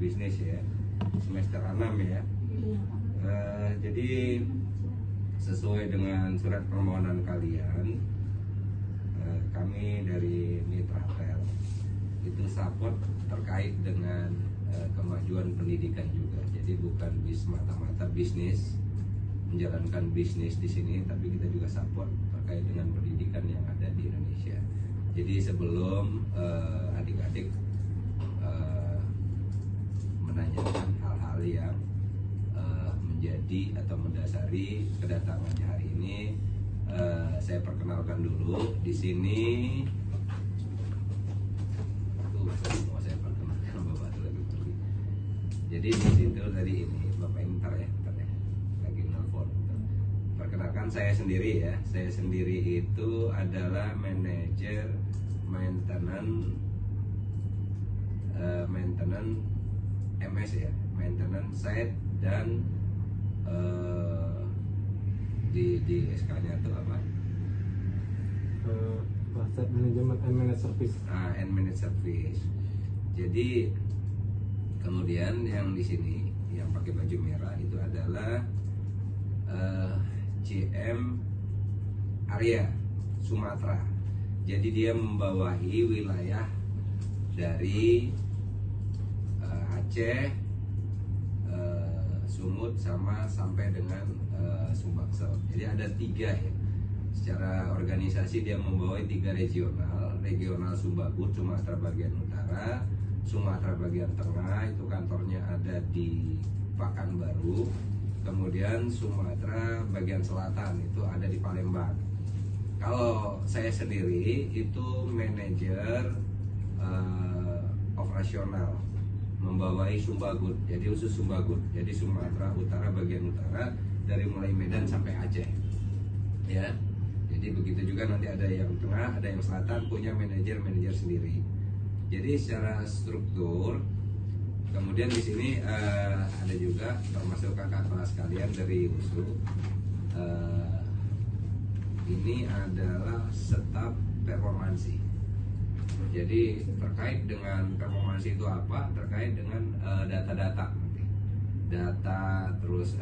bisnis ya, semester 6 ya. Jadi sesuai dengan surat permohonan kalian, kami dari Mitratel itu support terkait dengan kemajuan pendidikan juga. Jadi bukan semata-mata bisnis, menjalankan bisnis di sini, tapi kita juga support terkait dengan pendidikan yang ada di Indonesia. Jadi sebelum adik-adik menanyakan hal-hal yang menjadi atau mendasari kedatangannya hari ini, saya perkenalkan dulu di sini. Mau saya perkenalkan Bapak itu lagi pergi. Jadi di situ tadi ini Bapak ini ntar ya, lagi nelfon. Perkenalkan saya sendiri ya. Saya sendiri itu adalah manajer maintenance MS ya, maintenance site dan di SK-nya itu apa? Asset Management and Managed Service. And Managed Service. Jadi kemudian yang di sini yang pakai baju merah itu adalah CM Arya Sumatera. Jadi dia membawahi wilayah dari Aceh, Sumut sama sampai dengan Sumbaksel. Jadi ada 3 ya. Secara organisasi dia membawahi 3 regional Sumbagut, Sumatera bagian utara, Sumatera bagian tengah itu kantornya ada di Pekanbaru, kemudian Sumatera bagian selatan itu ada di Palembang. Kalau saya sendiri itu manajer operasional, membawahi Sumbagut, jadi khusus Sumbagut, jadi Sumatera Utara bagian utara dari mulai Medan sampai Aceh, ya. Jadi begitu juga nanti ada yang tengah, ada yang selatan punya manajer sendiri. Jadi secara struktur, kemudian di sini ada juga termasuk kakak kelas kalian dari USU. Ini adalah staf performansi. Jadi terkait dengan performansi itu apa? Terkait dengan data-data, terus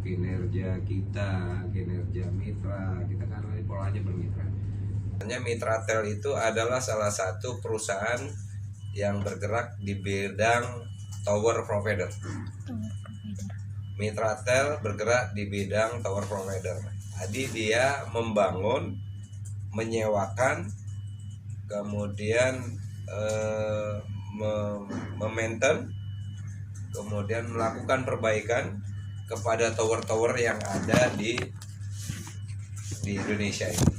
kinerja kita, kinerja mitra kita kan polanya bermitra. Mitratel itu adalah salah satu perusahaan yang bergerak di bidang tower provider. Mitratel bergerak di bidang tower provider. Jadi dia membangun, menyewakan, kemudian memaintain, kemudian melakukan perbaikan kepada tower-tower yang ada di Indonesia ini.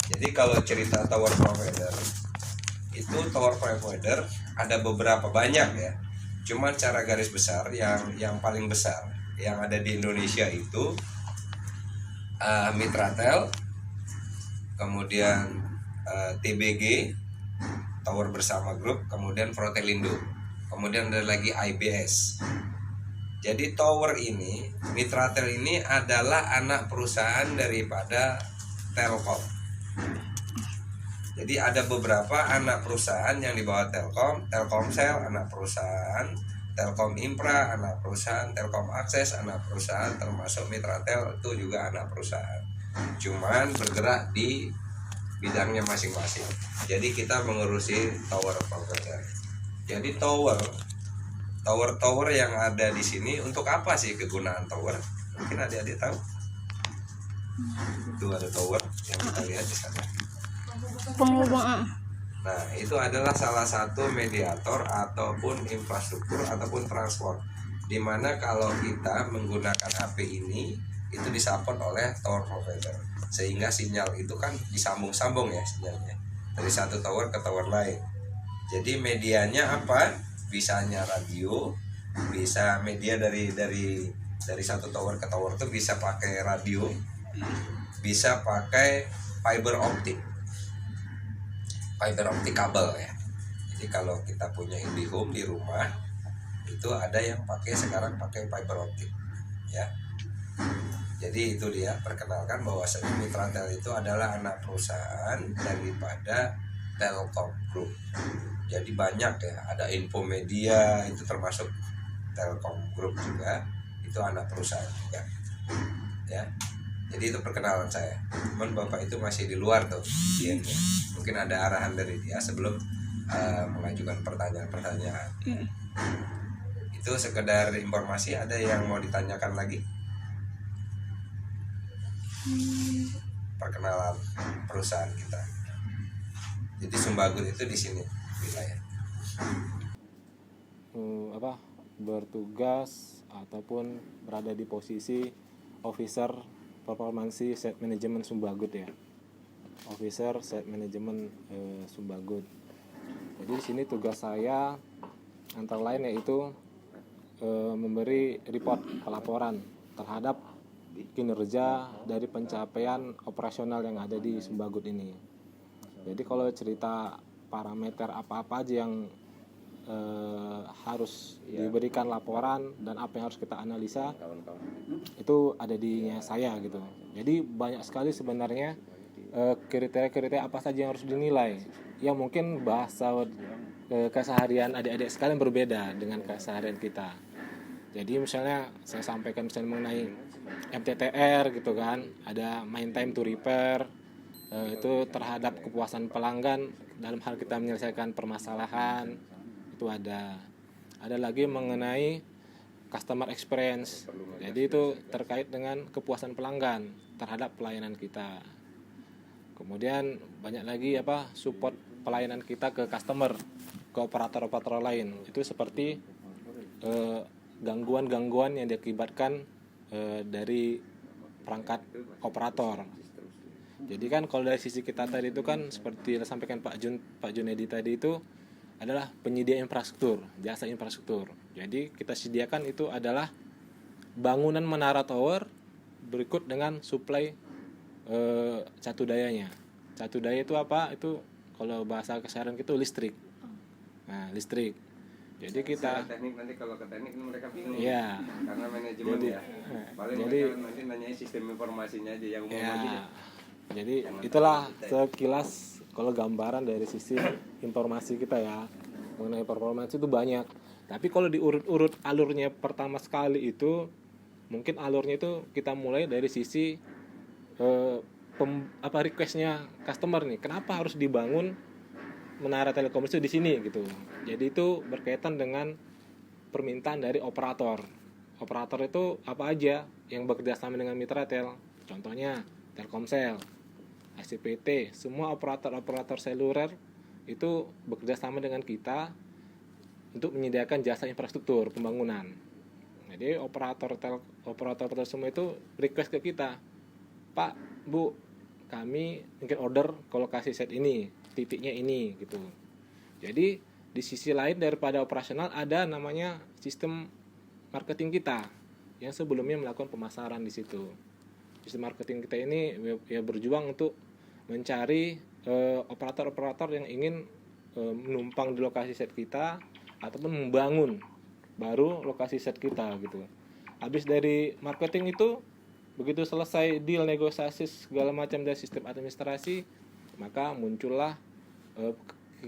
Jadi kalau cerita tower provider, itu tower provider ada beberapa banyak ya. Cuman cara garis besar yang paling besar yang ada di Indonesia itu Mitratel, kemudian TBG Tower Bersama Group, kemudian Protelindo, kemudian ada lagi IBS. Jadi tower ini, Mitratel ini adalah anak perusahaan daripada Telkom. Jadi ada beberapa anak perusahaan yang di bawah Telkom, Telkomsel anak perusahaan, Telkom Infra anak perusahaan, Telkom Akses anak perusahaan, termasuk Mitratel itu juga anak perusahaan. Cuman bergerak di bidangnya masing-masing. Jadi kita mengurusi tower provider. Jadi tower yang ada di sini untuk apa sih kegunaan tower? Mungkin adik-adik tahu? Itu ada tower yang kita lihat di sana. Penghubung. Nah, itu adalah salah satu mediator ataupun infrastruktur ataupun transport. Dimana kalau kita menggunakan HP ini itu disupport oleh tower provider, sehingga sinyal itu kan disambung-sambung ya sinyalnya dari satu tower ke tower lain. Jadi medianya apa? Bisanya radio, bisa media dari satu tower ke tower itu bisa pakai radio, bisa pakai fiber optik kabel ya. Jadi kalau kita punya IndiHome di rumah itu ada yang sekarang pakai fiber optik ya. Jadi itu dia, perkenalkan bahwa Mitratel itu adalah anak perusahaan daripada Telkom Group. Jadi banyak ya, ada Infomedia itu termasuk Telkom Group juga, itu anak perusahaan juga ya. Jadi itu perkenalan saya. Cuman bapak itu masih di luar tuh kliennya. Mungkin ada arahan dari dia sebelum mengajukan pertanyaan-pertanyaan. Itu sekedar informasi. Ada yang mau ditanyakan lagi? Perkenalan perusahaan kita. Jadi Sumbagut itu di sini wilayah. Bertugas ataupun berada di posisi officer performance set management Sumbagut ya. Officer set management Sumbagut. Jadi di sini tugas saya antara lain yaitu memberi report pelaporan terhadap kinerja dari pencapaian operasional yang ada di Sumbagut ini. Jadi kalau cerita parameter apa-apa aja yang harus diberikan laporan dan apa yang harus kita analisa itu ada di saya gitu. Jadi banyak sekali sebenarnya kriteria-kriteria apa saja yang harus dinilai. Ya mungkin bahasa keseharian adik-adik sekalian berbeda dengan keseharian kita. Jadi misalnya saya sampaikan misalnya mengenai MTTR gitu kan, ada main time to repair, itu terhadap kepuasan pelanggan dalam hal kita menyelesaikan permasalahan, itu ada lagi mengenai customer experience. Jadi itu terkait dengan kepuasan pelanggan terhadap pelayanan kita. Kemudian banyak lagi support pelayanan kita ke customer, ke operator-operator lain. Itu seperti gangguan-gangguan yang diakibatkan dari perangkat operator. Jadi kan kalau dari sisi kita tadi itu kan seperti yang disampaikan Pak Junedi tadi itu adalah penyedia infrastruktur, jasa infrastruktur. Jadi kita sediakan itu adalah bangunan menara tower berikut dengan suplai catu dayanya. Catu daya itu apa? Itu kalau bahasa keseharian itu listrik. Nah, listrik. Jadi kita teknik nanti kalau ke teknik mereka bingung. Iya. Karena manajemen Jadi, ya. Paling jadi mereka nanti nanya sistem informasinya aja yang umum ya, aja. jadi itulah sekilas kalau gambaran dari sisi informasi kita ya mengenai performance itu banyak. Tapi kalau diurut-urut alurnya pertama sekali itu mungkin alurnya itu kita mulai dari sisi requestnya customer nih. Kenapa harus dibangun menara telekomunikasi di sini gitu. Jadi itu berkaitan dengan permintaan dari operator. Operator itu apa aja yang bekerja sama dengan mitra tel. Contohnya Telkomsel, ICPT, semua operator seluler itu bekerja sama dengan kita untuk menyediakan jasa infrastruktur pembangunan. Jadi operator semua itu request ke kita, Pak, Bu, kami mungkin order ke lokasi set ini, titiknya ini gitu. Jadi di sisi lain daripada operasional ada namanya sistem marketing kita yang sebelumnya melakukan pemasaran di situ. Sistem marketing kita ini ya berjuang untuk mencari operator-operator yang ingin menumpang di lokasi set kita ataupun membangun baru lokasi set kita gitu. Habis dari marketing itu, begitu selesai deal negosiasi segala macam dari sistem administrasi, maka muncullah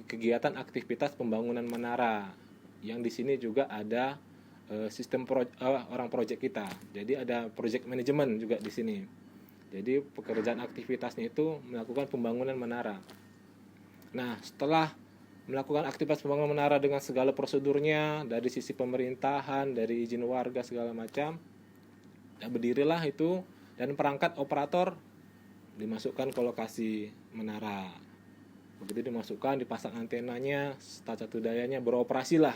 kegiatan aktivitas pembangunan menara yang di sini juga ada sistem orang project kita. Jadi ada project management juga di sini. Jadi pekerjaan aktivitasnya itu melakukan pembangunan menara. Nah, setelah melakukan aktivitas pembangunan menara dengan segala prosedurnya dari sisi pemerintahan, dari izin warga segala macam, ya berdirilah itu dan perangkat operator dimasukkan ke lokasi menara. Begitu dimasukkan, dipasang antenanya, catu dayanya, beroperasilah.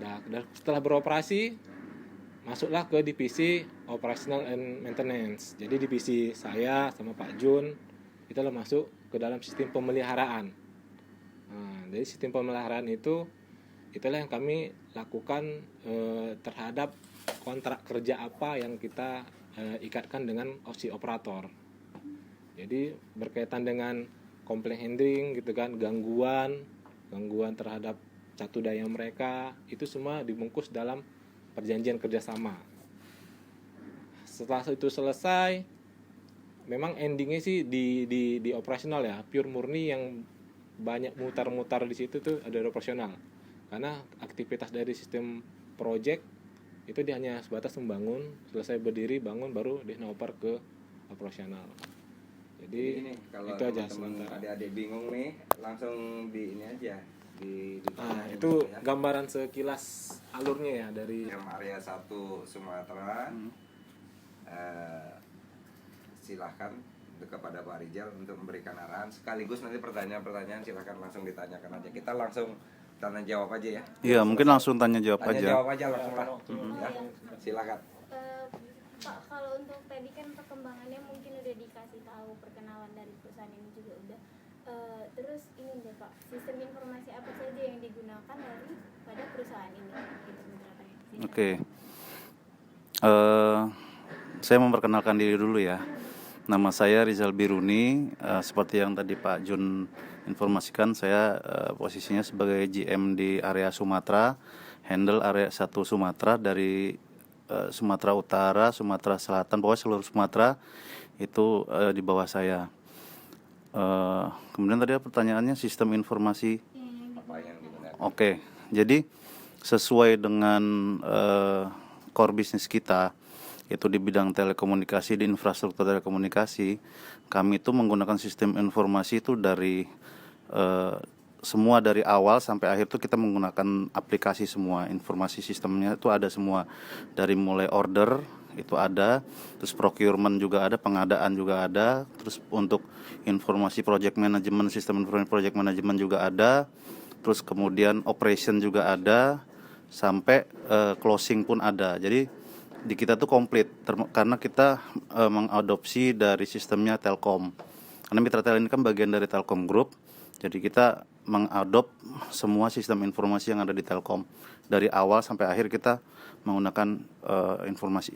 Nah, setelah beroperasi, masuklah ke divisi operational and maintenance. Jadi divisi saya sama Pak Jun itulah masuk ke dalam sistem pemeliharaan. Nah, dari sistem pemeliharaan itulah yang kami lakukan terhadap kontrak kerja apa yang kita ikatkan dengan si operator. Jadi berkaitan dengan complaint handling gitu kan, gangguan terhadap catu daya mereka, itu semua dibungkus dalam perjanjian kerjasama. Setelah itu selesai, memang endingnya sih di operasional ya, pure murni yang banyak mutar-mutar di situ tuh ada operasional. Karena aktivitas dari sistem project itu dia hanya sebatas membangun, selesai berdiri bangun baru dia oper ke operasional. Jadi ini kalau itu aja teman-teman sementara. adik-adik bingung nih, langsung di ini aja di Nah, tanyain itu gitu ya. gambaran sekilas alurnya ya dari Yang area 1 Sumatera. Silahkan kepada Pak Rijal untuk memberikan arahan, sekaligus nanti pertanyaan-pertanyaan silahkan langsung ditanyakan aja. Kita langsung tanya jawab aja ya. Iya, mungkin langsung tanya jawab Tanya aja. jawab aja langsung lah. Ya, silakan. Pak, kalau untuk tadi kan perkembangannya mungkin udah dikasih tahu, perkenalan dari perusahaan ini juga udah. Terus ini deh Pak, sistem informasi apa saja yang digunakan dari pada perusahaan ini? Gitu penjelasannya. Oke. Saya memperkenalkan diri dulu ya. Nama saya Rizal Biruni. Seperti yang tadi Pak Jun informasikan, saya posisinya sebagai GM di area Sumatera, handle area 1 Sumatera dari Sumatera Utara, Sumatera Selatan, pokoknya seluruh Sumatera itu di bawah saya. Kemudian tadi pertanyaannya sistem informasi. Apa yang digunakan? Oke, jadi sesuai dengan core bisnis kita, yaitu di bidang telekomunikasi, di infrastruktur telekomunikasi, kami itu menggunakan sistem informasi itu dari semua dari awal sampai akhir itu kita menggunakan aplikasi semua, informasi sistemnya itu ada semua, dari mulai order itu ada, terus procurement juga ada, pengadaan juga ada, terus untuk informasi project management, sistem informasi project management juga ada, terus kemudian operation juga ada, sampai closing pun ada. Jadi di kita tuh komplit karena kita mengadopsi dari sistemnya Telkom. Karena Mitratel ini kan bagian dari Telkom Group. Jadi kita mengadop semua sistem informasi yang ada di Telkom. Dari awal sampai akhir kita menggunakan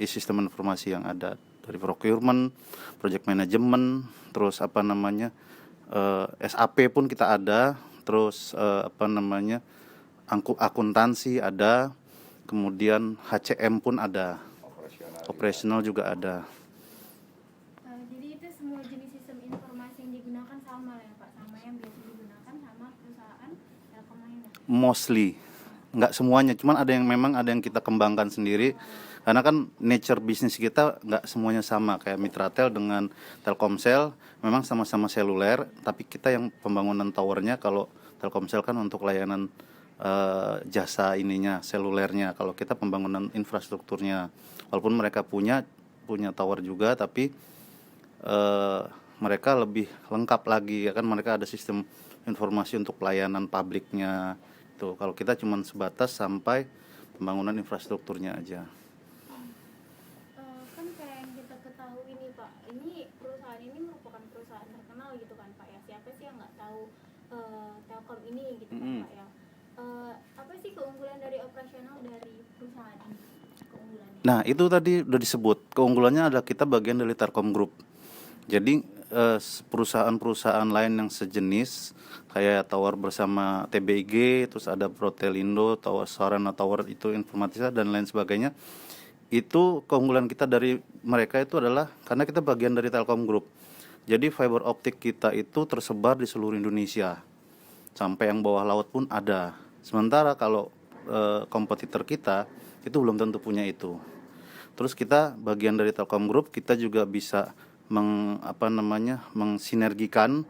sistem informasi yang ada, dari procurement, project management, terus SAP pun kita ada, terus akuntansi ada, kemudian HCM pun ada, operasional juga ada. Jadi itu semua jenis sistem informasi yang digunakan sama ya Pak, sama yang biasa digunakan sama perusahaan Telkom lainnya? Mostly, nggak semuanya, cuman ada yang kita kembangkan sendiri, karena kan nature bisnis kita nggak semuanya sama. Kayak Mitratel dengan Telkomsel memang sama-sama seluler, tapi kita yang pembangunan towernya, kalau Telkomsel kan untuk layanan jasa ininya, selulernya. Kalau kita pembangunan infrastrukturnya, walaupun mereka punya tower juga, tapi mereka lebih lengkap lagi ya kan, mereka ada sistem informasi untuk pelayanan publiknya. Tuh, kalau kita cuma sebatas sampai pembangunan infrastrukturnya aja. Kan kayak yang kita ketahui nih Pak, ini perusahaan ini merupakan perusahaan terkenal gitu kan Pak ya. Siapa sih yang nggak tahu Telkom ini gitu kan Pak ya. Apa sih keunggulan dari operasional dari perusahaan ini? Keunggulannya? Nah, itu tadi udah disebut. Keunggulannya adalah kita bagian dari Telkom Group. Jadi perusahaan-perusahaan lain yang sejenis kayak tower bersama TBG, terus ada Protelindo, tower Sarana Tower itu Informatisa dan lain sebagainya. Itu keunggulan kita dari mereka itu adalah karena kita bagian dari Telkom Group. Jadi fiber optik kita itu tersebar di seluruh Indonesia. Sampai yang bawah laut pun ada. Sementara kalau kompetitor kita itu belum tentu punya itu. Terus kita bagian dari Telkom Group, kita juga bisa mengsinergikan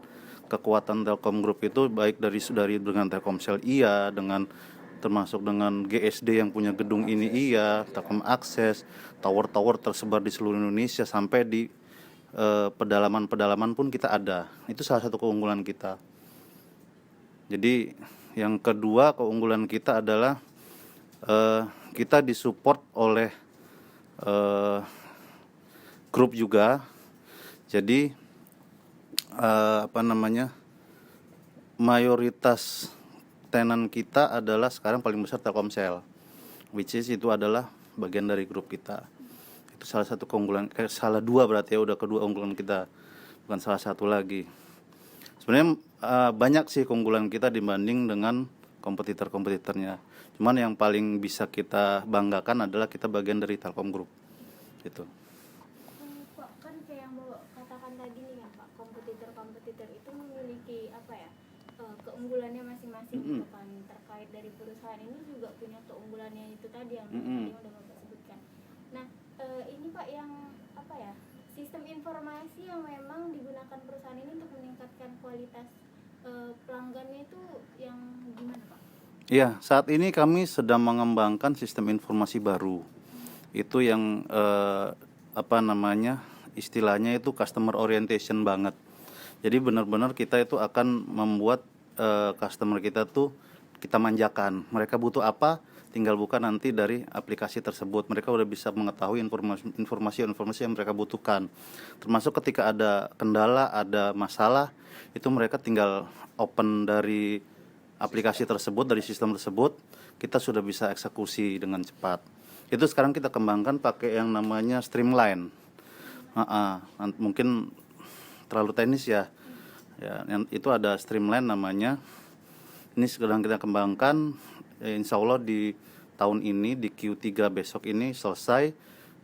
kekuatan Telkom Group itu, baik dari dengan Telkomsel dengan termasuk dengan GSD yang punya gedung ini Telkom Akses, tower-tower tersebar di seluruh Indonesia, sampai di pedalaman-pedalaman pun kita ada. Itu salah satu keunggulan kita. Jadi yang kedua keunggulan kita adalah kita disupport oleh grup juga. Jadi mayoritas tenan kita adalah sekarang paling besar Telkomsel, which is itu adalah bagian dari grup kita. Itu salah satu keunggulan, salah dua berarti ya, udah kedua unggulan kita, bukan salah satu lagi. Sebenarnya banyak sih keunggulan kita dibanding dengan kompetitornya. Cuman yang paling bisa kita banggakan adalah kita bagian dari Telkom Group. Gitu. Pak, kan kayak yang Bapak katakan tadi nih ya Pak, kompetitor itu memiliki keunggulannya masing-masing gitu kan, terkait dari perusahaan ini juga punya keunggulannya itu tadi yang tadi udah Bapak sebutkan. Nah, ini Pak yang apa ya, sistem informasi yang memang digunakan perusahaan ini untuk meningkatkan kualitas pelanggannya itu yang gimana Pak? Ya, saat ini kami sedang mengembangkan sistem informasi baru. Itu yang apa namanya, istilahnya itu customer orientation banget. Jadi benar-benar kita itu akan membuat customer kita tuh kita manjakan. Mereka butuh apa, tinggal buka nanti dari aplikasi tersebut. Mereka udah bisa mengetahui informasi yang mereka butuhkan. Termasuk ketika ada kendala, ada masalah, itu mereka tinggal open dari aplikasi tersebut, dari sistem tersebut, kita sudah bisa eksekusi dengan cepat. Itu sekarang kita kembangkan pakai yang namanya Streamline. Mungkin terlalu teknis ya. Yang itu ada Streamline namanya. Ini sedang kita kembangkan. Insya Allah di tahun ini, di Q3 besok ini selesai,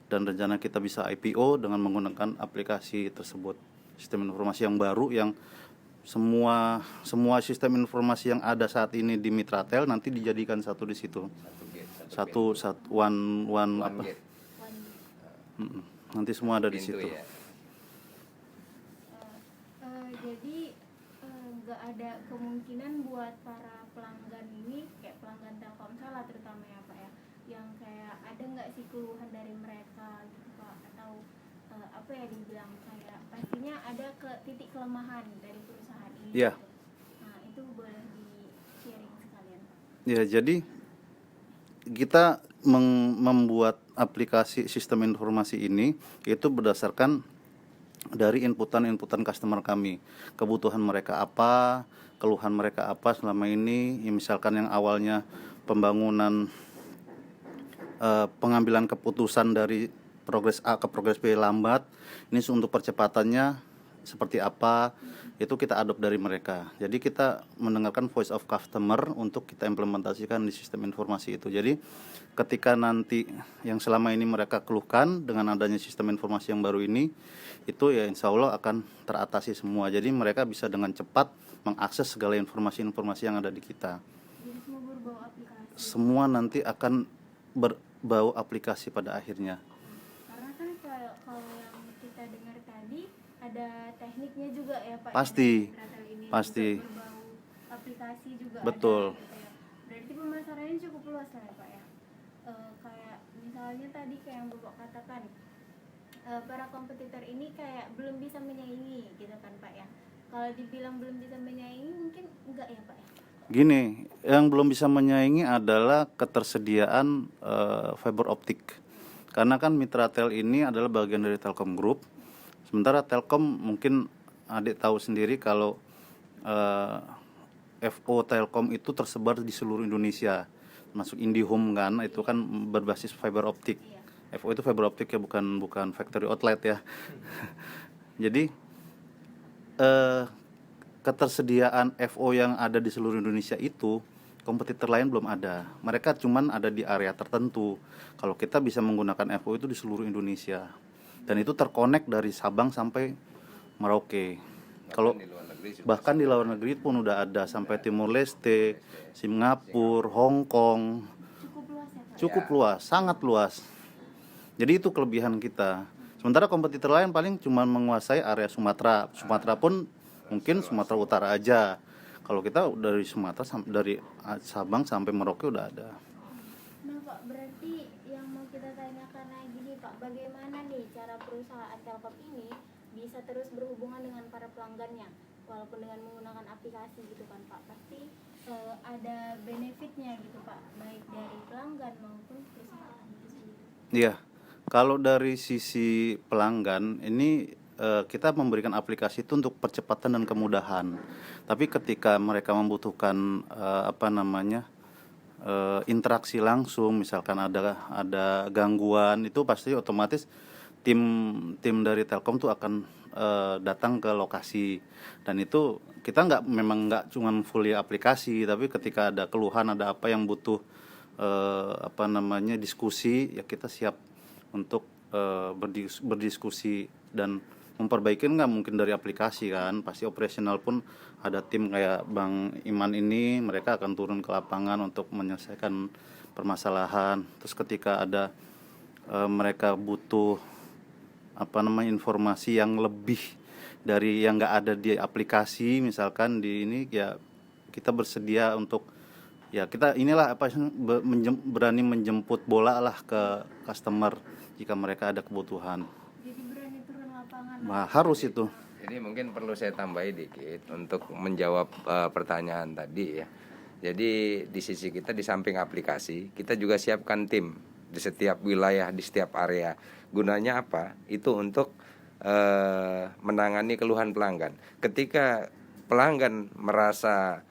dan rencana kita bisa IPO dengan menggunakan aplikasi tersebut. Sistem informasi yang baru yang semua sistem informasi yang ada saat ini di Mitratel nanti dijadikan satu di situ. Satu one apa? gate. Nanti semua ada di Pintu situ. ya. Jadi nggak ada kemungkinan buat para pelanggan ini, kayak pelanggan Telkomsel lah terutama ya Pak ya, yang kayak ada nggak sih keluhan dari mereka gitu Pak, atau apa ya dibilang, kayak pastinya ada titik kelemahan dari perusahaan ini. Iya. Gitu. Nah itu boleh di sharing sekalian Pak. Ya, jadi kita membuat aplikasi sistem informasi ini itu berdasarkan dari inputan customer kami. Kebutuhan mereka apa, keluhan mereka apa selama ini. Ya, misalkan yang awalnya pembangunan pengambilan keputusan dari progres A ke progres B lambat, ini untuk percepatannya seperti apa, itu kita adopt dari mereka. Jadi kita mendengarkan voice of customer untuk kita implementasikan di sistem informasi itu. Jadi ketika nanti yang selama ini mereka keluhkan dengan adanya sistem informasi yang baru ini, itu ya insya Allah akan teratasi semua. Jadi mereka bisa dengan cepat mengakses segala informasi-informasi yang ada di kita. Jadi semua berbau aplikasi. Semua nanti akan berbau aplikasi pada akhirnya. Karena kan kalau yang kita dengar tadi ada tekniknya juga ya Pak. Pasti, ya, Mitratel ini pasti. juga berbau aplikasi juga. Betul. Ada, gitu ya. Berarti pemasarannya cukup luas lah ya Pak ya. Kayak misalnya tadi kayak yang Bapak katakan, para kompetitor ini kayak belum bisa menyaingi gitu kan Pak ya. Kalau dibilang belum bisa menyaingi mungkin enggak ya Pak ya. Gini, yang belum bisa menyaingi adalah ketersediaan fiber optik. Karena kan Mitratel ini adalah bagian dari Telkom Group. Sementara Telkom mungkin adik tahu sendiri kalau FO Telkom itu tersebar di seluruh Indonesia. Masuk IndiHome kan, itu kan berbasis fiber optik. FO itu fiber optik ya, bukan factory outlet ya. Jadi ketersediaan FO yang ada di seluruh Indonesia itu kompetitor lain belum ada. Mereka cuman ada di area tertentu. Kalau kita bisa menggunakan FO itu di seluruh Indonesia. Dan itu terkonek dari Sabang sampai Merauke. Kalau bahkan di luar negeri pun udah ada sampai Timur Leste, Singapura, Hong Kong. Cukup luas ya Pak. Cukup luas, sangat luas. Jadi itu kelebihan kita. Sementara kompetitor lain paling cuma menguasai area Sumatera. Sumatera pun mungkin Sumatera Utara aja. Kalau kita dari Sumatera dari Sabang sampai Merauke udah ada. Nah Pak, berarti yang mau kita tanyakan lagi nih Pak, bagaimana nih cara perusahaan Telkom ini bisa terus berhubungan dengan para pelanggannya, walaupun dengan menggunakan aplikasi gitu kan Pak, pasti ada benefitnya gitu Pak, baik dari pelanggan maupun perusahaan itu sendiri. Iya, kalau dari sisi pelanggan ini kita memberikan aplikasi itu untuk percepatan dan kemudahan. Tapi ketika mereka membutuhkan interaksi langsung, misalkan ada gangguan, itu pasti otomatis tim dari Telkom tuh akan datang ke lokasi. Dan itu kita memang nggak cuma fully aplikasi, tapi ketika ada keluhan, ada apa yang butuh diskusi, ya kita siap untuk berdiskusi dan memperbaiki nggak mungkin dari aplikasi kan, pasti operasional pun ada tim kayak Bang Iman ini, mereka akan turun ke lapangan untuk menyelesaikan permasalahan. Terus ketika ada mereka butuh informasi yang lebih dari yang nggak ada di aplikasi, misalkan di ini, ya kita bersedia untuk, ya kita inilah berani menjemput bola lah ke customer jika mereka ada kebutuhan. Jadi berani turun lapangan. Nah, harus itu. Jadi mungkin perlu saya tambahi dikit untuk menjawab pertanyaan tadi ya. Jadi di sisi kita di samping aplikasi, kita juga siapkan tim di setiap wilayah, di setiap area. Gunanya apa? Itu untuk menangani keluhan pelanggan. Ketika pelanggan merasa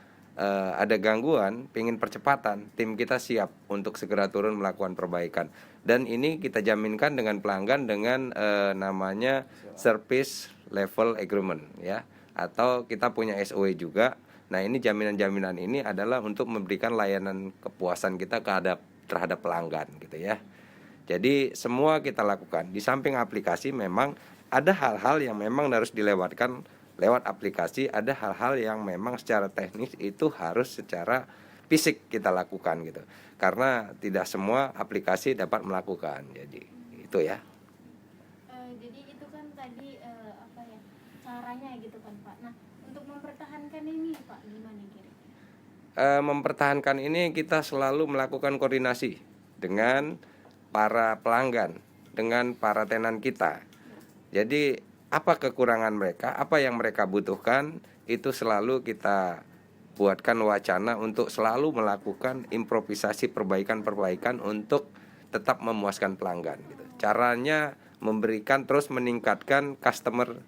ada gangguan, pingin percepatan, tim kita siap untuk segera turun melakukan perbaikan. Dan ini kita jaminkan dengan pelanggan dengan namanya Service Level Agreement ya, atau kita punya SOE juga. Nah, ini jaminan-jaminan ini adalah untuk memberikan layanan kepuasan kita terhadap pelanggan gitu ya. Jadi semua kita lakukan. Di samping aplikasi memang ada hal-hal yang memang harus dilewatkan lewat aplikasi, ada hal-hal yang memang secara teknis itu harus secara fisik kita lakukan gitu. Karena tidak semua aplikasi dapat melakukan. Jadi itu ya. Jadi itu kan tadi caranya gitu kan Pak. Nah, untuk mempertahankan ini Pak gimana kira-kira? Mempertahankan ini kita selalu melakukan koordinasi dengan para pelanggan, dengan para tenan kita. Jadi apa kekurangan mereka, apa yang mereka butuhkan, itu selalu kita buatkan wacana untuk selalu melakukan improvisasi perbaikan-perbaikan untuk tetap memuaskan pelanggan gitu. Caranya memberikan terus meningkatkan customer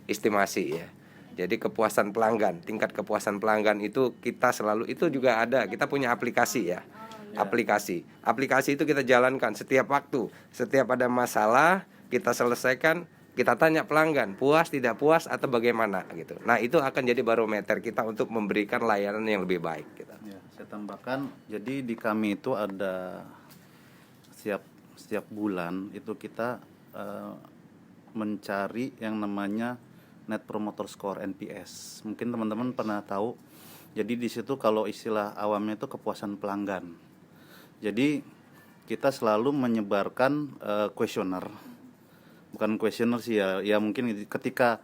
estimasi ya. Jadi kepuasan pelanggan, tingkat kepuasan pelanggan itu kita selalu, itu juga ada, kita punya aplikasi ya. Aplikasi itu kita jalankan setiap waktu, setiap ada masalah kita selesaikan, kita tanya pelanggan puas tidak puas atau bagaimana gitu. Nah, itu akan jadi barometer kita untuk memberikan layanan yang lebih baik gitu. Ya, saya tambahkan, jadi di kami itu ada setiap bulan itu kita mencari yang namanya Net Promoter Score NPS. Mungkin teman-teman pernah tahu. Jadi di situ kalau istilah awamnya itu kepuasan pelanggan. Jadi kita selalu menyebarkan kuesioner. Bukan kuesioner sih ya mungkin ketika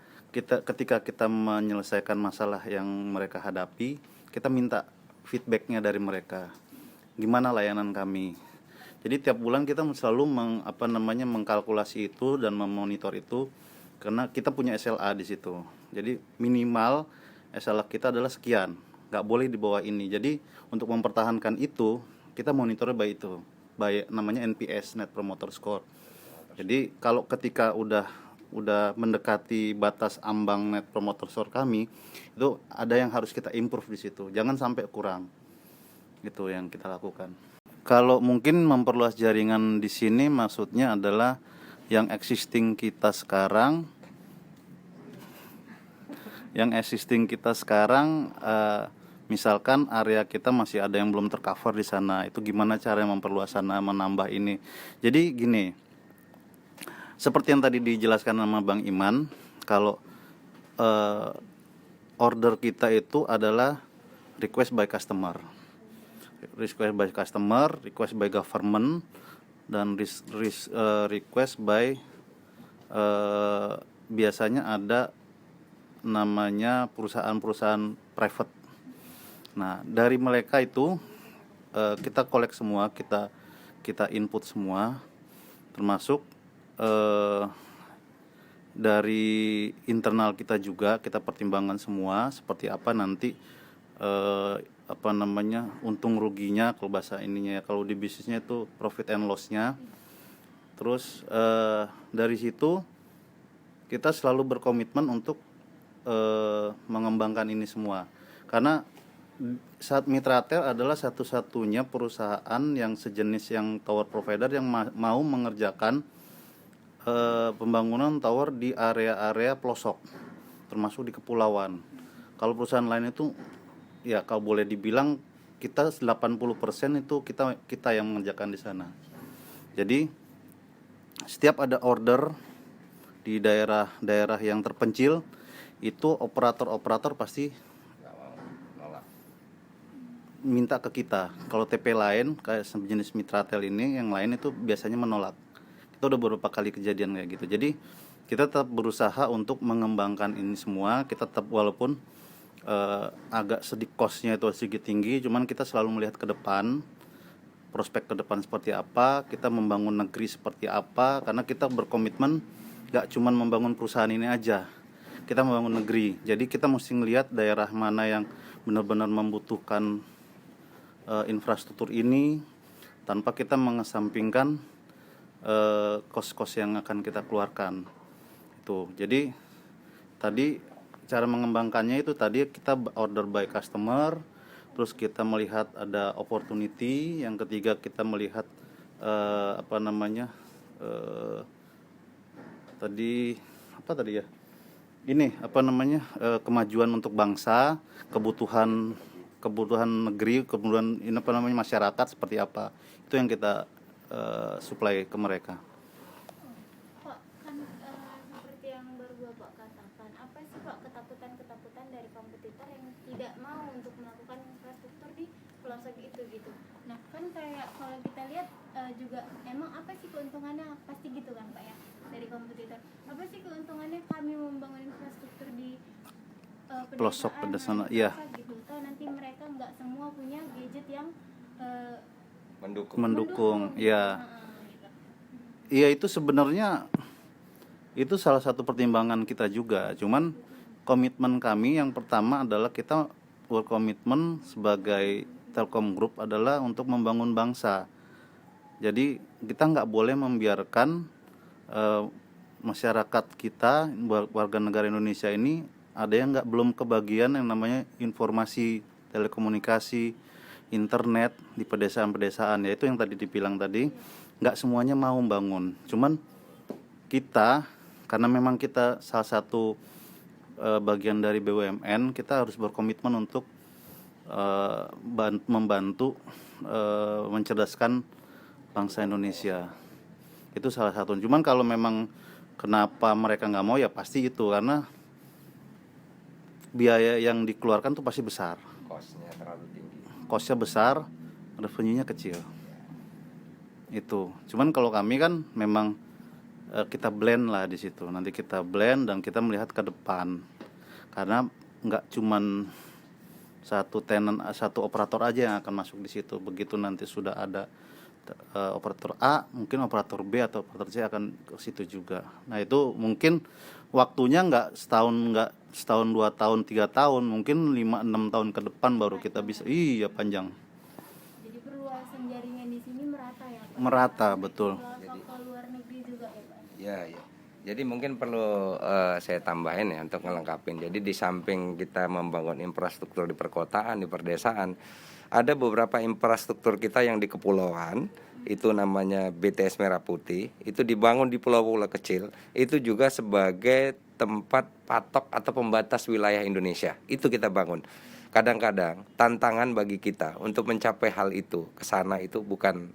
kita menyelesaikan masalah yang mereka hadapi, kita minta feedbacknya dari mereka. Gimana layanan kami? Jadi tiap bulan kita selalu mengkalkulasi itu dan memonitor itu, karena kita punya SLA di situ. Jadi minimal SLA kita adalah sekian, nggak boleh di bawah ini. Jadi untuk mempertahankan itu kita monitornya by namanya NPS, Net Promoter Score. Jadi kalau ketika udah mendekati batas ambang Net Promoter Score kami, itu ada yang harus kita improve di situ. Jangan sampai kurang. Itu yang kita lakukan. Kalau mungkin memperluas jaringan di sini maksudnya adalah yang existing kita sekarang. Misalkan area kita masih ada yang belum tercover di sana, itu gimana cara memperluas sana, menambah ini. Jadi gini, seperti yang tadi dijelaskan sama Bang Iman, kalau order kita itu adalah request by customer, request by government, dan request by biasanya ada namanya perusahaan-perusahaan private. Nah, dari mereka itu kita collect semua, kita input semua, termasuk dari internal kita juga kita pertimbangkan semua seperti apa nanti untung ruginya, kalau bahasa ininya ya, kalau di bisnisnya itu profit and loss-nya. Terus dari situ kita selalu berkomitmen untuk mengembangkan ini semua, karena saat Mitratel adalah satu-satunya perusahaan yang sejenis yang tower provider yang mau mengerjakan pembangunan tower di area-area pelosok, termasuk di kepulauan. Kalau perusahaan lain itu ya kalau boleh dibilang kita 80% itu kita yang mengerjakan di sana. Jadi setiap ada order di daerah-daerah yang terpencil itu operator-operator pasti Nggak mau nolak. minta ke kita. Kalau TP lain kayak sejenis Mitratel ini, yang lain itu biasanya menolak. Itu udah beberapa kali kejadian kayak gitu. Jadi kita tetap berusaha untuk mengembangkan ini semua. Kita tetap walaupun agak sedikit cost-nya itu sedikit tinggi, cuman kita selalu melihat ke depan, prospek ke depan seperti apa, kita membangun negeri seperti apa, karena kita berkomitmen gak cuman membangun perusahaan ini aja, kita membangun negeri. Jadi kita mesti ngelihat daerah mana yang benar-benar membutuhkan infrastruktur ini tanpa kita mengesampingkan kos-kos yang akan kita keluarkan. Itu. Jadi tadi cara mengembangkannya itu tadi kita order by customer, terus kita melihat ada opportunity, yang ketiga kita melihat kemajuan untuk bangsa, kebutuhan negeri, kebutuhan masyarakat seperti apa, itu yang kita supply ke mereka. Pak, kan seperti yang baru Bapak katakan, apa sih Pak ketakutan dari kompetitor yang tidak mau untuk melakukan infrastruktur di pelosok itu gitu? Nah kan kayak kalau kita lihat juga emang apa sih keuntungannya, pasti gitu kan Pak ya, dari kompetitor. Apa sih keuntungannya kami membangun infrastruktur di Pelosok pedesaan, pedesaan iya. gitu? Atau nanti mereka nggak semua punya gadget yang Mendukung, ya. gitu. Iya, itu sebenarnya itu salah satu pertimbangan kita juga. Cuman komitmen kami yang pertama adalah kita berkomitmen sebagai Telkom Group adalah untuk membangun bangsa. Jadi kita nggak boleh membiarkan masyarakat kita, warga negara Indonesia ini ada yang belum kebagian yang namanya informasi, telekomunikasi, internet di pedesaan-pedesaan. Yaitu yang tadi dibilang tadi, nggak semuanya mau membangun. Cuman kita, karena memang kita salah satu bagian dari BUMN, kita harus berkomitmen untuk membantu mencerdaskan bangsa Indonesia. Itu salah satu. Cuman kalau memang kenapa mereka nggak mau, ya pasti itu karena biaya yang dikeluarkan tuh pasti besar. Cost-nya terlalu tinggi. Cost-nya besar, revenue-nya kecil. Itu. Cuman kalau kami kan memang kita blend lah di situ. Nanti kita blend dan kita melihat ke depan. Karena nggak cuman satu operator aja yang akan masuk di situ. Begitu nanti sudah ada operator A, mungkin operator B atau operator C akan ke situ juga. Nah itu mungkin waktunya nggak setahun 2 tahun 3 tahun, mungkin 5-6 tahun ke depan baru kita bisa. Iya, panjang. Jadi perluasan jaringan di sini merata ya Pak? Merata, betul. Pelosok ke luar negeri juga ya Pak? Ya. Jadi mungkin perlu saya tambahin ya untuk ngelengkapin. Jadi di samping kita membangun infrastruktur di perkotaan, di perdesaan, ada beberapa infrastruktur kita yang di kepulauan, itu namanya BTS Merah Putih, itu dibangun di pulau-pulau kecil, itu juga sebagai tempat patok atau pembatas wilayah Indonesia. Itu kita bangun. Kadang-kadang tantangan bagi kita untuk mencapai hal itu, ke sana itu bukan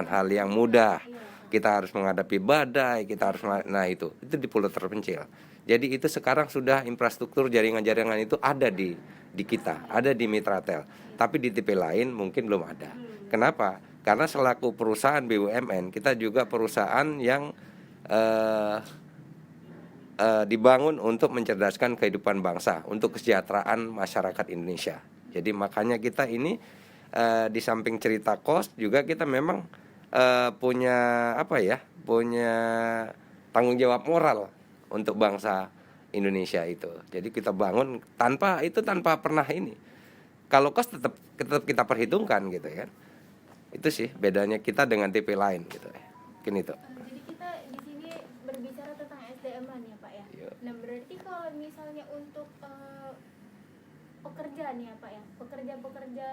hal yang mudah. Kita harus menghadapi badai, nah itu di pulau terpencil. Jadi itu sekarang sudah infrastruktur jaringan-jaringan itu ada di kita, ada di Mitratel. Tapi di TP lain mungkin belum ada. Kenapa? Karena selaku perusahaan BUMN, kita juga perusahaan yang dibangun untuk mencerdaskan kehidupan bangsa, untuk kesejahteraan masyarakat Indonesia. Jadi makanya kita ini di samping cerita cost juga kita memang punya tanggung jawab moral untuk bangsa Indonesia itu. Jadi kita bangun tanpa pernah ini. Kalau cost tetap kita perhitungkan gitu kan. Itu sih bedanya kita dengan TP lain gitu ya. Mungkin itu. Jadi kita di sini berbicara tentang SDM ya Pak ya. Iya. Nah berarti kalau misalnya untuk pekerja nih ya Pak ya, pekerja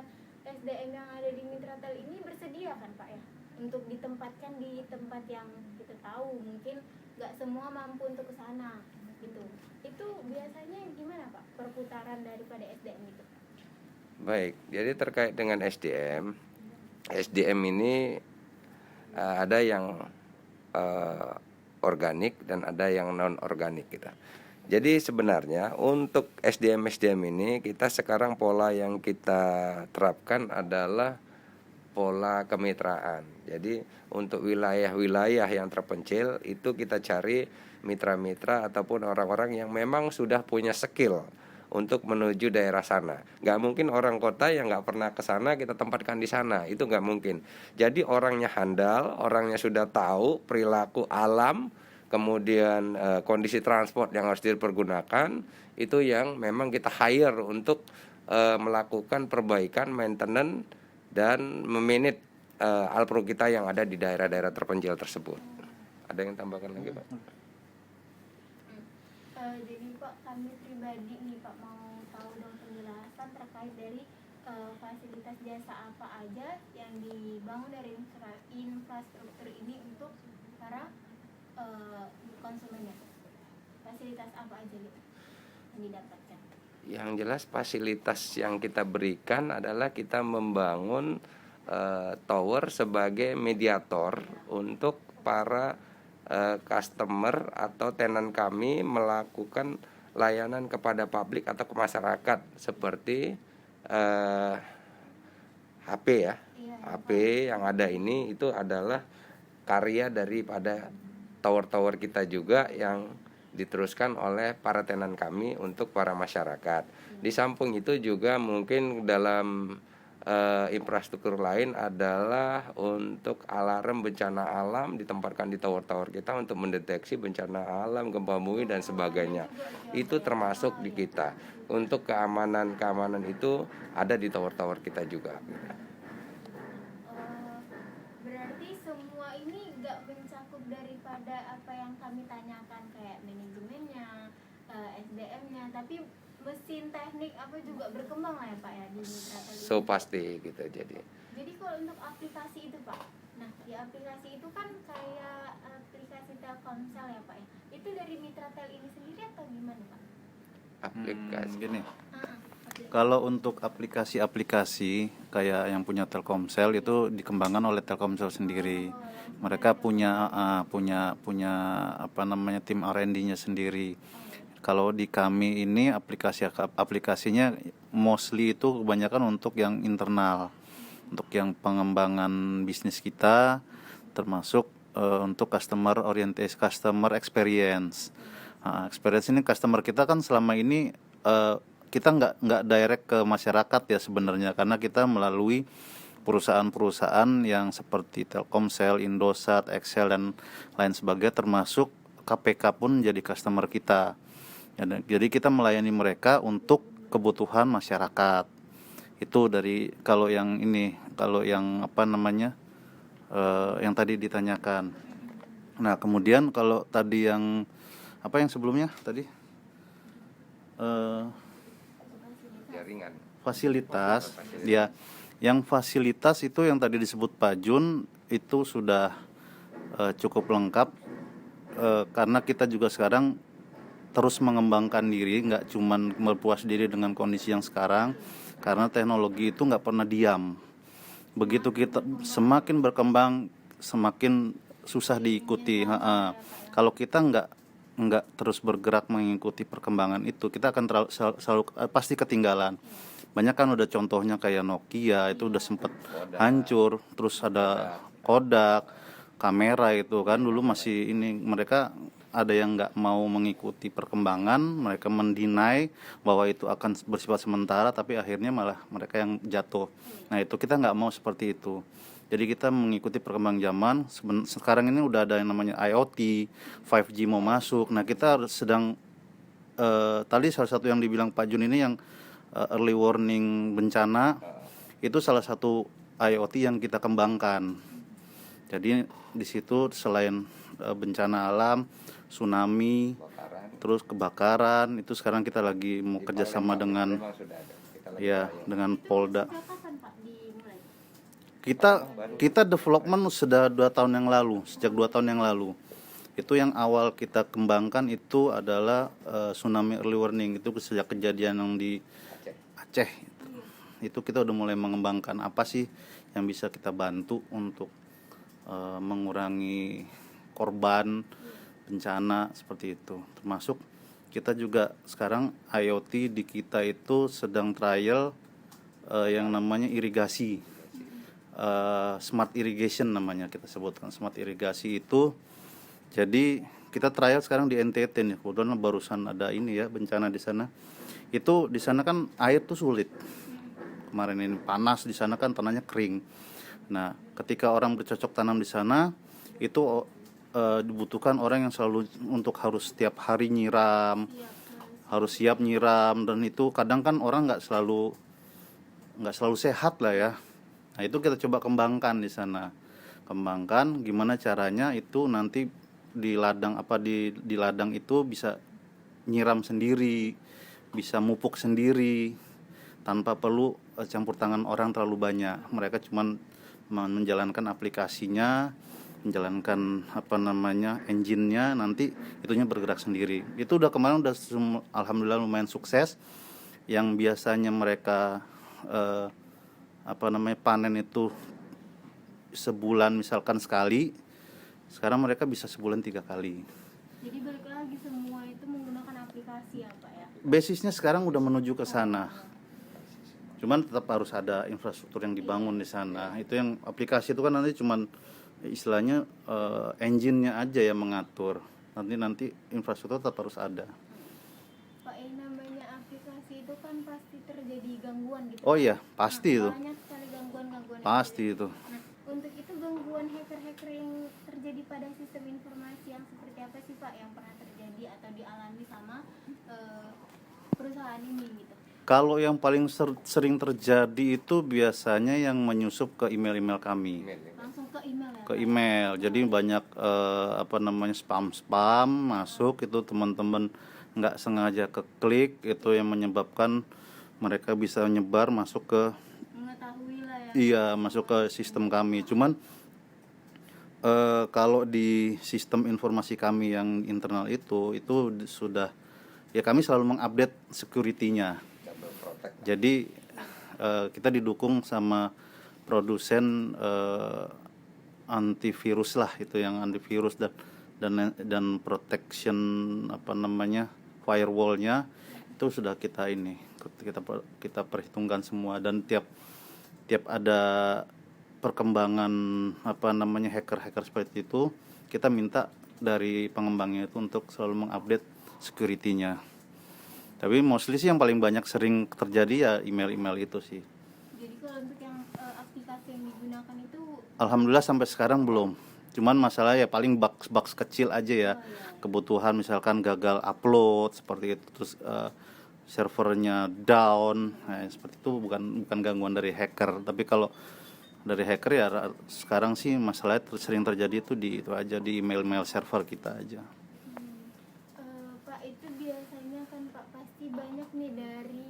SDM yang ada di Mitratel ini bersedia kan Pak ya, untuk ditempatkan di tempat yang kita tahu mungkin nggak semua mampu untuk ke sana gitu. Itu biasanya gimana Pak perputaran daripada SDM itu? Baik, jadi terkait dengan SDM ini ada yang organik dan ada yang non organik gitu. Jadi sebenarnya untuk SDM ini kita sekarang pola yang kita terapkan adalah pola kemitraan. Jadi untuk wilayah-wilayah yang terpencil itu kita cari mitra-mitra ataupun orang-orang yang memang sudah punya skill untuk menuju daerah sana. Nggak mungkin orang kota yang nggak pernah ke sana kita tempatkan di sana, itu nggak mungkin. Jadi orangnya handal, orangnya sudah tahu perilaku alam, kemudian kondisi transport yang harus dipergunakan, itu yang memang kita hire untuk melakukan perbaikan, maintenance, dan memanage alpro kita yang ada di daerah-daerah terpencil tersebut. Ada yang tambahkan lagi, Pak? Jadi Pak, kami pribadi nih Pak mau tahu dong penjelasan terkait dari fasilitas jasa apa aja yang dibangun dari infrastruktur ini untuk para konsumennya. Fasilitas apa aja gitu yang didapatkan? Yang jelas fasilitas yang kita berikan adalah kita membangun tower sebagai mediator untuk para customer atau tenan kami melakukan layanan kepada publik atau ke masyarakat seperti HP ya. HP yang ada ini itu adalah karya daripada tower-tower kita juga yang diteruskan oleh para tenan kami untuk para masyarakat. Di samping itu juga mungkin dalam infrastruktur lain adalah untuk alarm bencana alam ditempatkan di tower-tower kita untuk mendeteksi bencana alam, gempa bumi dan sebagainya. Itu termasuk di kita. Untuk keamanan itu ada di tower-tower kita juga. Berarti semua ini nggak mencakup daripada apa yang kami tanyakan kayak manajemennya, SDM-nya, tapi mesin teknik apa juga berkembang lah ya Pak ya di Mitra Tel. So pasti gitu jadi. Jadi kalau untuk aplikasi itu Pak, nah di aplikasi itu kan kayak aplikasi Telkomsel ya Pak ya, itu dari Mitra Tel ini sendiri atau gimana Pak? Aplikasi. Gini. Kalau untuk aplikasi-aplikasi kayak yang punya Telkomsel itu dikembangkan oleh Telkomsel sendiri. Mereka punya apa namanya tim R&D-nya sendiri. Kalau di kami ini aplikasinya mostly itu kebanyakan untuk yang internal, untuk yang pengembangan bisnis kita, termasuk untuk customer experience. Experience ini customer kita kan selama ini kita nggak direct ke masyarakat ya sebenarnya, karena kita melalui perusahaan-perusahaan yang seperti Telkomsel, Indosat, Excel dan lain sebagainya, termasuk KPK pun jadi customer kita. Jadi kita melayani mereka untuk kebutuhan masyarakat. Itu dari kalau yang apa namanya yang tadi ditanyakan. Nah kemudian kalau tadi yang apa yang sebelumnya tadi Jaringan. fasilitas ya, yang fasilitas itu yang tadi disebut Pak Jun itu sudah cukup lengkap karena kita juga sekarang terus mengembangkan diri, nggak cuman berpuas diri dengan kondisi yang sekarang, karena teknologi itu nggak pernah diam. Begitu kita semakin berkembang, semakin susah diikuti. Kalau kita nggak terus bergerak mengikuti perkembangan itu, kita akan selalu pasti ketinggalan. Banyak kan udah contohnya kayak Nokia itu udah sempet hancur, terus ada Kodak, kamera itu kan dulu masih ini, mereka ada yang nggak mau mengikuti perkembangan, mereka mendinai bahwa itu akan bersifat sementara, tapi akhirnya malah mereka yang jatuh. Nah itu kita nggak mau seperti itu. Jadi kita mengikuti perkembangan zaman. Sekarang ini udah ada yang namanya IoT, 5G mau masuk. Nah kita sedang tadi salah satu yang dibilang Pak Jun ini yang early warning bencana, itu salah satu IoT yang kita kembangkan. Jadi di situ selain bencana alam, tsunami, terus kebakaran, itu sekarang kita lagi mau kerjasama dengan dengan Polda. Kita development sudah 2 tahun yang lalu, sejak 2 tahun yang lalu. Itu yang awal kita kembangkan itu adalah tsunami early warning, itu sejak kejadian yang di Aceh. Itu kita udah mulai mengembangkan apa sih yang bisa kita bantu untuk mengurangi korban bencana seperti itu. Termasuk kita juga sekarang IoT di kita itu sedang trial yang namanya irigasi, smart irrigation namanya kita sebutkan. Smart irigasi itu jadi kita trial sekarang di NTT nih, kebetulan barusan ada ini ya bencana di sana. Itu di sana kan air tuh sulit. Kemarin ini panas, di sana kan tanahnya kering. Nah, ketika orang bercocok tanam di sana itu dibutuhkan orang yang selalu untuk harus setiap hari nyiram, harus siap nyiram, dan itu kadang kan orang nggak selalu sehat lah ya. Nah, itu kita coba kembangkan di sana. Kembangkan gimana caranya itu nanti di ladang di ladang itu bisa nyiram sendiri, bisa mupuk sendiri tanpa perlu campur tangan orang terlalu banyak. Mereka cuman menjalankan aplikasinya, menjalankan engine-nya, nanti itunya bergerak sendiri. Itu udah kemarin alhamdulillah lumayan sukses. Yang biasanya mereka panen itu sebulan misalkan sekali, sekarang mereka bisa sebulan 3 kali. Jadi balik lagi semua itu menggunakan aplikasi ya Pak ya? Basisnya sekarang udah menuju ke sana. Cuman tetap harus ada infrastruktur yang dibangun di sana. Itu yang aplikasi itu kan nanti cuman istilahnya engine-nya aja yang mengatur. Nanti infrastruktur tetap harus ada. Pak, yang namanya aplikasi itu kan pasti terjadi gangguan gitu. Oh iya, pasti itu. Banyak sekali gangguan-gangguan. Pasti itu. Nah, untuk itu gangguan hacker-hacker yang terjadi pada sistem informasi yang seperti apa sih Pak yang pernah terjadi atau dialami sama perusahaan ini gitu? Kalau yang paling sering terjadi itu biasanya yang menyusup ke email-email kami. Langsung ke email ya? Ke email. Jadi banyak spam masuk, itu teman-teman nggak sengaja keklik, itu yang menyebabkan mereka bisa nyebar masuk ke Mengetahui lah ya. iya, masuk ke sistem kami. Cuman kalau di sistem informasi kami yang internal itu sudah ya, kami selalu mengupdate security-nya. Jadi kita didukung sama produsen antivirus lah, itu yang antivirus dan protection firewall-nya itu sudah kita perhitungkan semua. Dan tiap ada perkembangan hacker seperti itu, kita minta dari pengembangnya itu untuk selalu mengupdate security-nya. Tapi mostly sih yang paling banyak sering terjadi ya email-email itu sih. Jadi kalau untuk yang aplikasi yang digunakan itu Alhamdulillah sampai sekarang belum. Cuman masalah ya paling bugs kecil aja ya. Kebutuhan misalkan gagal upload seperti itu, terus servernya down, seperti itu bukan gangguan dari hacker. Tapi kalau dari hacker ya sekarang sih masalahnya sering terjadi itu aja di email server kita aja. Pak, itu biasanya kan Pak pasti banyak nih dari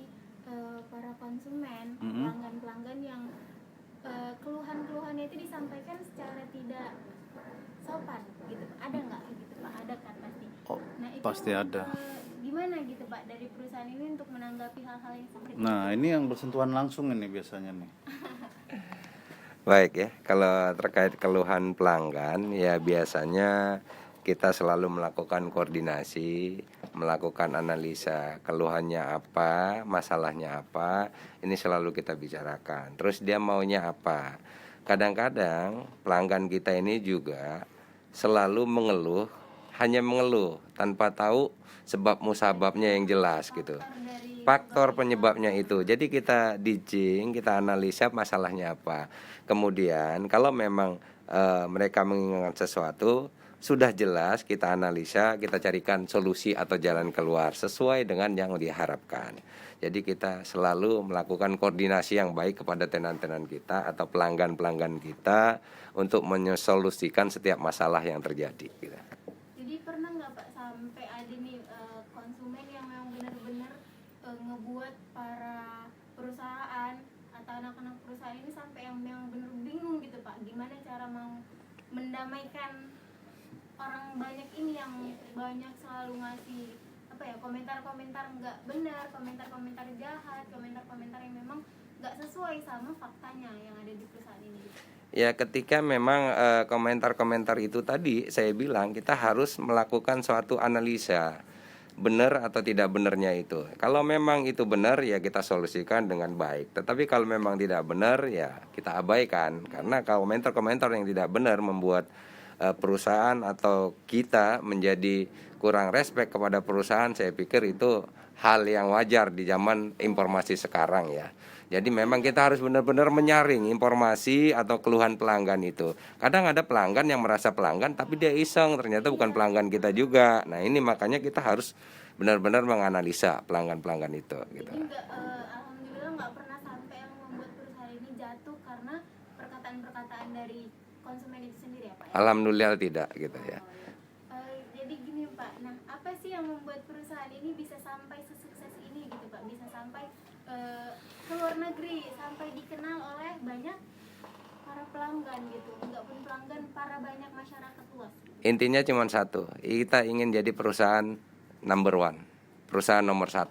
para konsumen, pelanggan-pelanggan yang keluhan-keluhannya itu disampaikan secara tidak sopan gitu. Ada nggak gitu Pak? Ada kan pasti. Nah, itu Pasti ada. Gimana gitu Pak dari perusahaan ini untuk menanggapi hal-hal yang seperti itu? Nah, ini yang bersentuhan langsung ini biasanya nih. Baik ya, kalau terkait keluhan pelanggan ya biasanya kita selalu melakukan koordinasi, melakukan analisa keluhannya apa, masalahnya apa, ini selalu kita bicarakan. Terus dia maunya apa. Kadang-kadang pelanggan kita ini juga selalu mengeluh, hanya mengeluh tanpa tahu sebab musababnya yang jelas gitu. Faktor penyebabnya itu. Jadi kita dijing, kita analisa masalahnya apa. Kemudian kalau memang mereka menginginkan sesuatu, sudah jelas kita analisa, kita carikan solusi atau jalan keluar sesuai dengan yang diharapkan. Jadi kita selalu melakukan koordinasi yang baik kepada tenan-tenan kita atau pelanggan-pelanggan kita untuk menyolusikan setiap masalah yang terjadi. Gitu. Jadi pernah nggak Pak sampai ada nih konsumen yang memang benar-benar ngebuat para perusahaan atau anak-anak perusahaan ini sampai yang memang benar bingung gitu Pak, gimana cara mau mendamaikan orang banyak ini yang banyak selalu ngasih komentar-komentar nggak benar, komentar-komentar jahat, komentar-komentar yang memang nggak sesuai sama faktanya yang ada di perusahaan ini. Ya ketika memang komentar-komentar itu tadi saya bilang kita harus melakukan suatu analisa benar atau tidak benarnya itu. Kalau memang itu benar ya kita solusikan dengan baik. Tetapi kalau memang tidak benar ya kita abaikan. Karena komentar-komentar yang tidak benar membuat perusahaan atau kita menjadi kurang respect kepada perusahaan, saya pikir itu hal yang wajar di zaman informasi sekarang ya. Jadi memang kita harus benar-benar menyaring informasi atau keluhan pelanggan itu. Kadang ada pelanggan yang merasa pelanggan tapi dia iseng, ternyata bukan pelanggan kita juga. Nah ini makanya kita harus benar-benar menganalisa pelanggan-pelanggan itu gitu. Jadi alhamdulillah nggak pernah sampai yang membuat perusahaan ini jatuh karena perkataan-perkataan dari konsumen itu sendiri ya Pak ya? Alhamdulillah tidak gitu ya. Jadi gini Pak, nah apa sih yang membuat perusahaan ini bisa sampai sesukses ini gitu Pak? Bisa sampai ke luar negeri, sampai dikenal oleh banyak para pelanggan gitu, nggak pun pelanggan, para banyak masyarakat luas. Intinya cuma satu, kita ingin jadi perusahaan number one, perusahaan nomor 1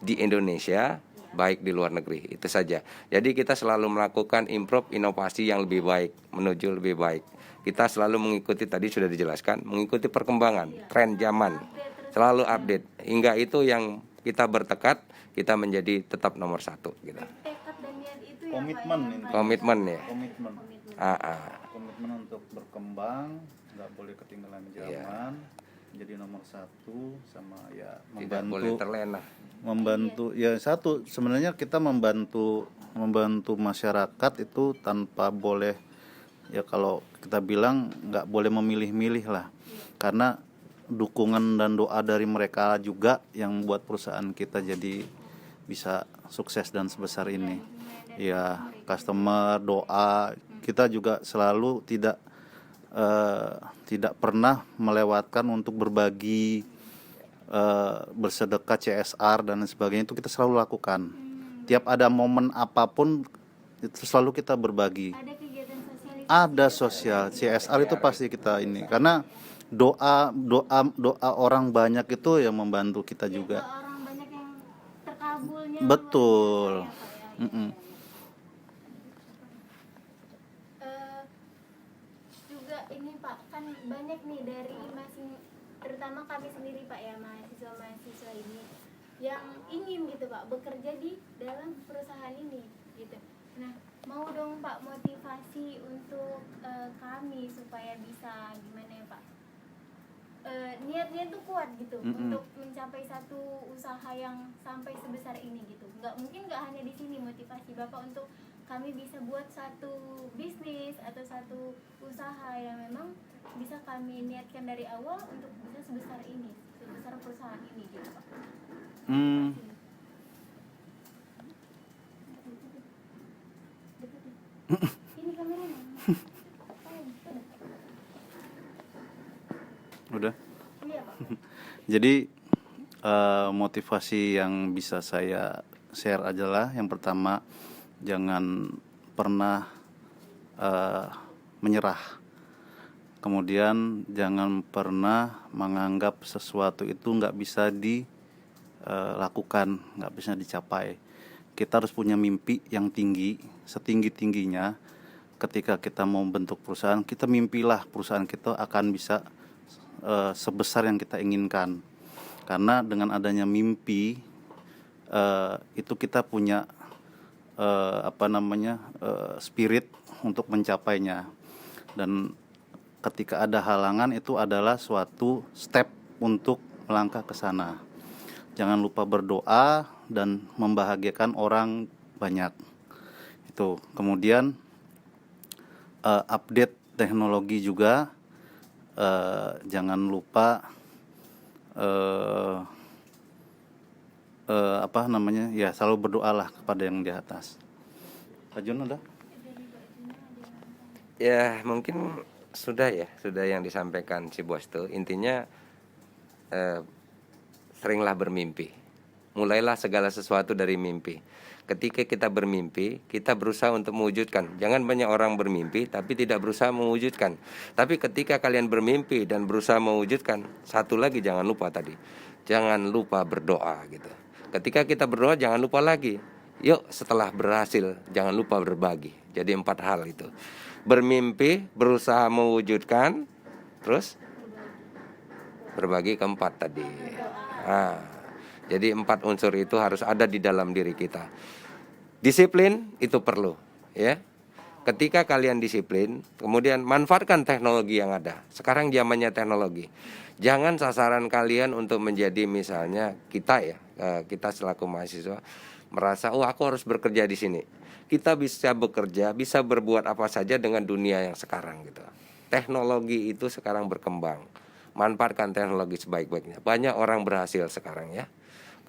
di Indonesia, baik di luar negeri, itu saja. Jadi kita selalu melakukan improve, inovasi yang lebih baik, menuju lebih baik. Kita selalu mengikuti, tadi sudah dijelaskan, mengikuti perkembangan, tren zaman, selalu update. Hingga itu yang kita bertekad, kita menjadi tetap nomor 1 gitu. Tekad dan niat itu ya Komitmen Pak, ini. Komitmen ya. Komitmen. Komitmen. Komitmen untuk berkembang, nggak boleh ketinggalan zaman, jadi nomor 1 sama ya Tidak boleh terlena. membantu ya satu sebenarnya kita membantu masyarakat itu tanpa boleh ya kalau kita bilang nggak boleh memilih-milih lah karena dukungan dan doa dari mereka juga yang membuat perusahaan kita jadi bisa sukses dan sebesar ini ya customer doa kita juga selalu tidak pernah melewatkan untuk berbagi bersedekah CSR dan sebagainya itu kita selalu lakukan. Tiap ada momen apapun itu selalu kita berbagi. ada kegiatan sosialisasi. Ada sosial CSR itu pasti kita ini karena doa orang banyak itu yang membantu kita juga. Orang banyak yang terkabulnya. Betul. luar biasa ya, Pak, ya. Juga ini Pak, kan banyak nih dari terutama kami sendiri Pak ya, mahasiswa ini yang ingin gitu Pak bekerja di dalam perusahaan ini gitu. Nah mau dong Pak motivasi untuk kami supaya bisa gimana ya Pak, niatnya tuh kuat gitu untuk mencapai satu usaha yang sampai sebesar ini gitu. Nggak hanya di sini motivasi Bapak untuk kami bisa buat satu bisnis atau satu usaha yang memang bisa kami niatkan dari awal untuk bisa sebesar ini, sebesar perusahaan ini gitu Pak. Ini kameranya. Udah. Iya Pak. Jadi motivasi yang bisa saya share adalah yang pertama jangan pernah menyerah. Kemudian jangan pernah menganggap sesuatu itu nggak bisa dilakukan, nggak bisa dicapai. Kita harus punya mimpi yang tinggi, setinggi-tingginya. Ketika kita mau bentuk perusahaan, kita mimpilah perusahaan kita akan bisa sebesar yang kita inginkan. Karena dengan adanya mimpi itu kita punya spirit untuk mencapainya. Dan ketika ada halangan itu adalah suatu step untuk melangkah ke sana. Jangan lupa berdoa dan membahagiakan orang banyak. Itu. Kemudian update teknologi juga. Jangan lupa selalu berdoalah kepada yang di atas. Pak Jun ada? Ya mungkin sudah yang disampaikan si bos tuh. Intinya seringlah bermimpi. Mulailah segala sesuatu dari mimpi. Ketika kita bermimpi, kita berusaha untuk mewujudkan. Jangan banyak orang bermimpi tapi tidak berusaha mewujudkan. Tapi ketika kalian bermimpi dan berusaha mewujudkan, satu lagi jangan lupa tadi. Jangan lupa berdoa gitu. Ketika kita berdoa jangan lupa lagi. Yuk setelah berhasil jangan lupa berbagi. Jadi 4 hal itu. Bermimpi, berusaha mewujudkan, terus berbagi keempat tadi. Nah, jadi 4 unsur itu harus ada di dalam diri kita. Disiplin itu perlu, ya. Ketika kalian disiplin, kemudian manfaatkan teknologi yang ada. Sekarang zamannya teknologi. Jangan sasaran kalian untuk menjadi misalnya kita selaku mahasiswa merasa, aku harus bekerja di sini. Kita bisa bekerja, bisa berbuat apa saja dengan dunia yang sekarang gitu. Teknologi itu sekarang berkembang. Manfaatkan teknologi sebaik-baiknya. Banyak orang berhasil sekarang ya.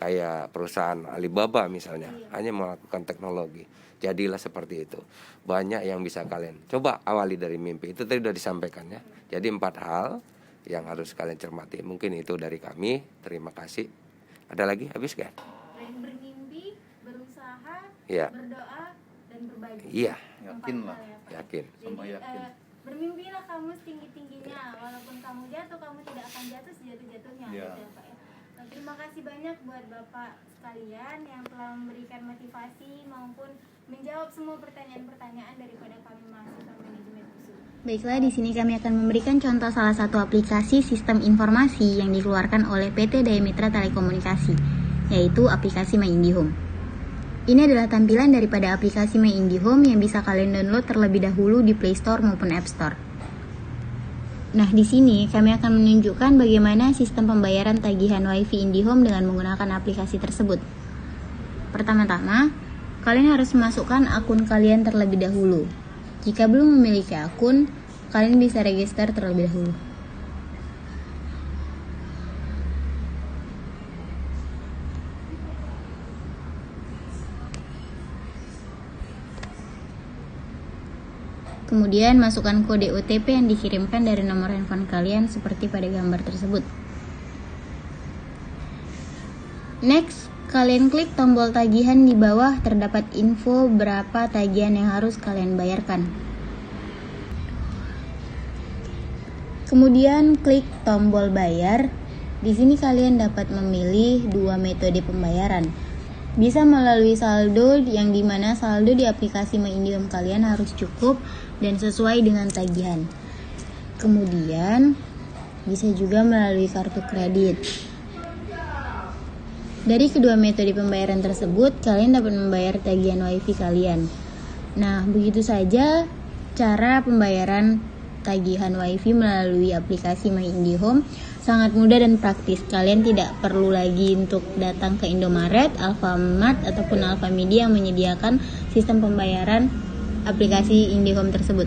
Kayak perusahaan Alibaba misalnya, hanya melakukan teknologi. Jadilah seperti itu. Banyak yang bisa kalian coba awali dari mimpi. Itu tadi sudah disampaikan ya. Jadi 4 hal yang harus kalian cermati. Mungkin itu dari kami. Terima kasih. Ada lagi? Habis kan? Bermimpi, berusaha, Iya. berdoa, dan berbagi. Iya. Yakin lah. Yakin. Sama yakin. Bermimpilah kamu setinggi-tingginya, walaupun kamu jatuh, kamu tidak akan jatuh sejatuh-jatuhnya. Iya. Gitu ya, Pak, ya. Terima kasih banyak buat Bapak sekalian yang telah memberikan motivasi maupun menjawab semua pertanyaan-pertanyaan daripada kami mahasiswa manajemen USU. Baiklah, di sini kami akan memberikan contoh salah satu aplikasi sistem informasi yang dikeluarkan oleh PT Daya Mitra Telekomunikasi, yaitu aplikasi My IndiHome. Ini adalah tampilan daripada aplikasi My IndiHome yang bisa kalian download terlebih dahulu di Play Store maupun App Store. Nah, di sini kami akan menunjukkan bagaimana sistem pembayaran tagihan WiFi IndiHome dengan menggunakan aplikasi tersebut. Pertama-tama, kalian harus memasukkan akun kalian terlebih dahulu. Jika belum memiliki akun, kalian bisa register terlebih dahulu. Kemudian masukkan kode OTP yang dikirimkan dari nomor handphone kalian seperti pada gambar tersebut. Next, kalian klik tombol tagihan di bawah, terdapat info berapa tagihan yang harus kalian bayarkan. Kemudian klik tombol bayar. Di sini kalian dapat memilih 2 metode pembayaran. Bisa melalui saldo, yang dimana saldo di aplikasi My IndiHome kalian harus cukup dan sesuai dengan tagihan. Kemudian bisa juga melalui kartu kredit. Dari kedua metode pembayaran tersebut, kalian dapat membayar tagihan WiFi kalian. Nah, begitu saja cara pembayaran tagihan WiFi melalui aplikasi My IndiHome. Sangat mudah dan praktis. Kalian tidak perlu lagi untuk datang ke Indomaret, Alfamart, ataupun Alfamedia yang menyediakan sistem pembayaran aplikasi IndiHome tersebut.